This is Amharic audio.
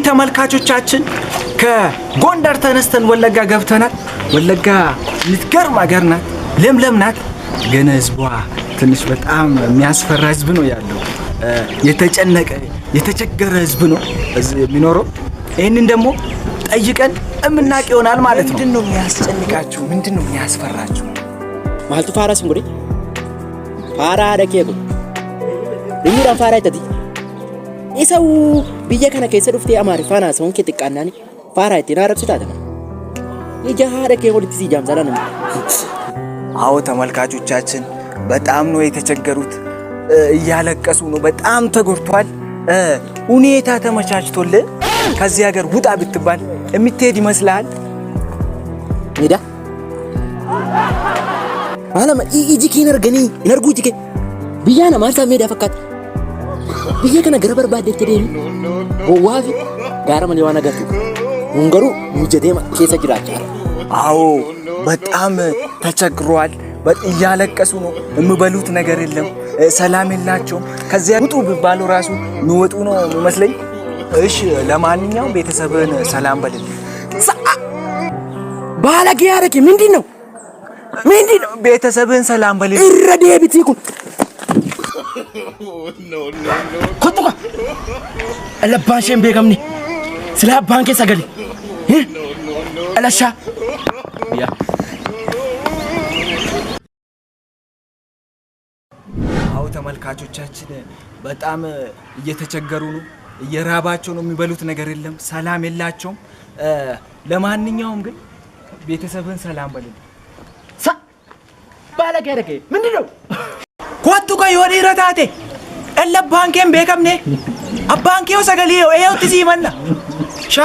ተመልካቾቻችን ከጎንደር ተነስተን ወለጋ ገብተናል። ወለጋ ልትገርም ሀገር ናት፣ ለምለም ናት። ግን ህዝቧ ትንሽ በጣም የሚያስፈራ ህዝብ ነው ያለው። የተጨነቀ የተቸገረ ህዝብ ነው እዚህ የሚኖረው። ይህንን ደግሞ ጠይቀን እምናውቅ ይሆናል ማለት ነው። ምንድነው የሚያስጨንቃችሁ? ምንድነው የሚያስፈራችሁ? ማልቱ ፋራስ እንግዲህ ፋራ ደኬጉ ለሚራ ፋራ ይተዲ ኢሰው ብየ ከነ ከሰ ዱፍቴ አማሪ ፋና ሰውን ከጥቃናኒ ፋራ ይተና ረብስታተና የጃሃደ ከወልት ሲጃምዛላ ነው። አዎ ተመልካቾቻችን በጣም ነው የተቸገሩት፣ እያለቀሱ ነው። በጣም ተጎድቷል። ሁኔታ ተመቻችቶልህ ከዚህ ሀገር ውጣ ብትባል የምትሄድ ይመስላል? ሜዳ አላማ ኢጂ ኪነር ገኒ ነርጉ ጂኬ ብያና ማርሳ ሜዳ ፈካት ብዬ ከነ ገረበር ባደ ተደኒ ወዋፊ ጋራም ሊዋና ገቱ ወንገሩ ሙጀቴማ ከሰ ጅራቻ። አዎ በጣም ተቸግሯል። እያለቀሱ ነው። የሚበሉት ነገር የለም፣ ሰላም የላቸውም። ከዚያ ውጡ ቢባሉ ራሱ የሚወጡ ነው መስለኝ። እሺ ለማንኛውም ቤተሰብህን ሰላም በልልኝ። ባለጌ ያረኪ ምንድነው? ቤተሰብህን ሰላም በልልኝ። እረዴ ቢትኩን ኮቱካ አለባሽን ቤገምኒ ስለ ባንኬ ሰገሊ አላሻ ያ ተመልካቾቻችን በጣም እየተቸገሩ ነው፣ እየራባቸው ነው። የሚበሉት ነገር የለም፣ ሰላም የላቸውም። ለማንኛውም ግን ቤተሰብን ሰላም በልልኝ። ባለገረከ ምንድነው? ኮቱ ከዮዲ ረታቴ እለ ባንኬን ቤከምኔ አባንኬው ሰገሊዮ ኤው ትሲመና ሻ